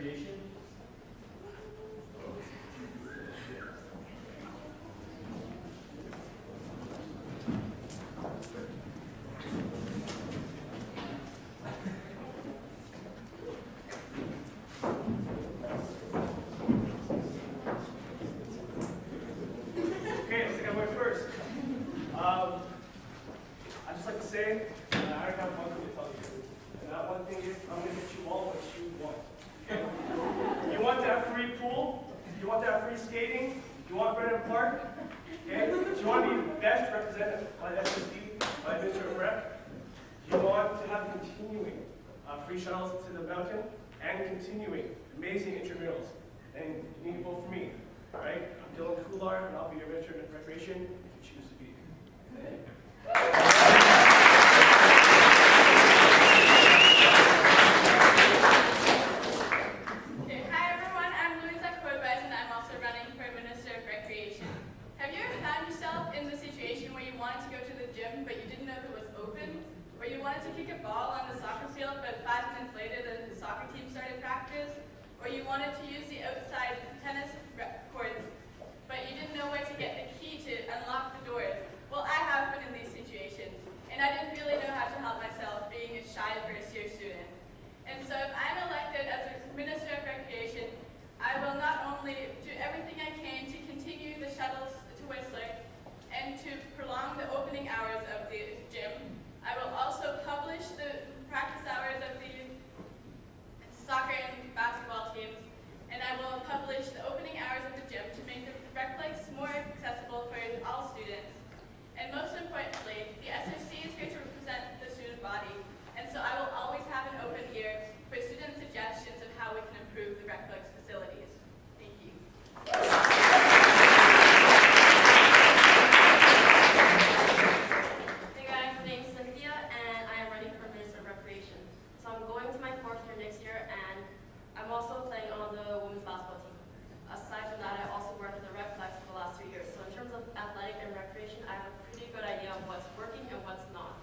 Recreation. Okay, let's get away first. I'd just like to say I already have one thing to tell you. And that one thing is I'm going to get you all what you want. Okay? You want to have free pool? You want to have free skating? You want Brennan Park? Okay? Do you want to be best represented by the SRC, by Minister of Rec? You want to have continuing free shuttles to the mountain and continuing amazing intramurals. Then you need to vote for me. All right? I'm Dylan Kular, and I'll be your Minister of Recreation if you choose to be. But you didn't know if it was open, or you wanted to kick a ball on the soccer field, but 5 minutes later the soccer team started practice, or you wanted to use the outside tennis courts, but you didn't know where to get the key to unlock the doors. Well, I have been in these situations, and I didn't really know how to help myself, being a shy first-year student. And so if I'm elected as a Minister of Recreation, I will not only do everything I can to continue the shuttles to Whistler, and to prolong the opening hours of the gym. I will also publish the practice hours of the soccer and basketball teams, and I will publish the opening hours of the gym to make the recplex more accessible for all students. And most importantly, the SRC is here to represent the student body, and so I will always have an open ear for student suggestions of how we can improve the recplex facilities. Thank you. I'm also playing on the women's basketball team. Aside from that, I also worked at the Recplex for the last 3 years. So in terms of athletic and recreation, I have a pretty good idea of what's working and what's not.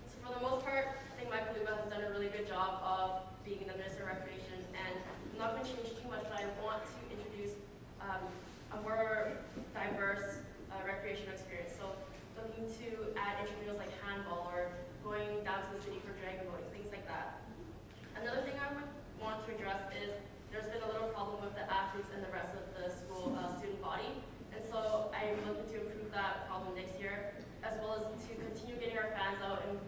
So for the most part, I think Michael Luba has done a really good job of being the Minister of Recreation, and I'm not going to change too much, but I want to introduce a more diverse recreational experience. So looking to add intramurals like handball, or going down to the city for dragon boating, things like that. Another thing I would want to address is there's been a little problem with the athletes and the rest of the school student body, and so I'm looking to improve that problem next year, as well as to continue getting our fans out, and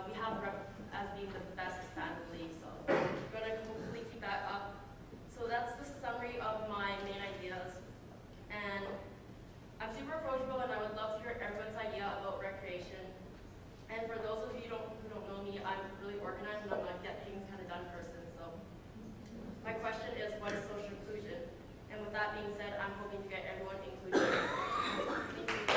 we have Rep as being the best fan in the league, so we're going to hopefully keep that up. So that's the summary of my main ideas, and I'm super approachable, and I would love to hear everyone's idea about recreation. And for those of you who don't know me, I'm really organized, and I'm a get things kind of done person. So my question is, what is social inclusion? And with that being said, I'm hoping to get everyone included. Thank you.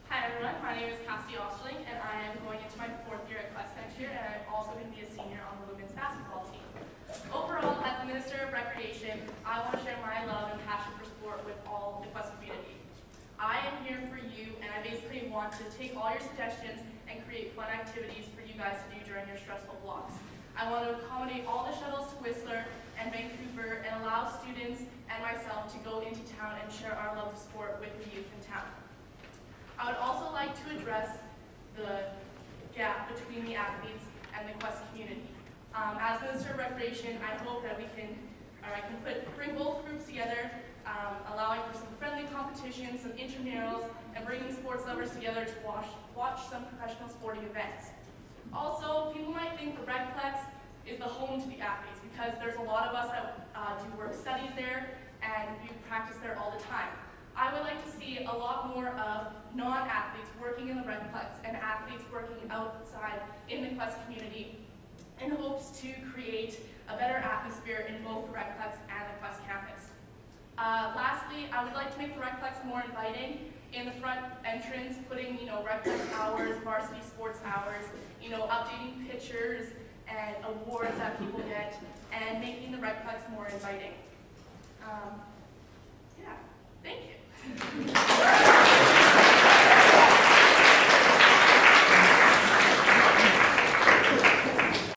Hi everyone, my name is Cassie Osterling, and I am going into my 4th year at Quest next year, and I'm also going to be a senior on the women's basketball team. Overall, as the Minister of Recreation, I want to share my love and passion for sport with all the Quest community. I am here for you, and I basically want to take all your suggestions and create fun activities for you guys to do during your stressful blocks. I want to accommodate all the shuttles to Whistler and Vancouver, and allow students and myself to go into town and share our love of sport with the youth in town. I would also like to address the gap between the athletes and the Quest community. As Minister of Recreation, I hope that I can bring both groups together, allowing for some friendly competitions, some intramurals, and bringing sports lovers together to watch some professional sporting events. Also, people might think the Recplex is the home to the athletes, because there's a lot of us that do work studies there, and we practice there all the time. I would like to see a lot more of non-athletes working in the Recplex and athletes working outside in the Quest community, in hopes to create a better atmosphere in both the Recplex and the Quest campus. Lastly, I would like to make the Recplex more inviting. In the front entrance, putting, Recplex hours, varsity sports hours, updating pictures and awards that people get, and making the Recplex more inviting. Yeah, thank you.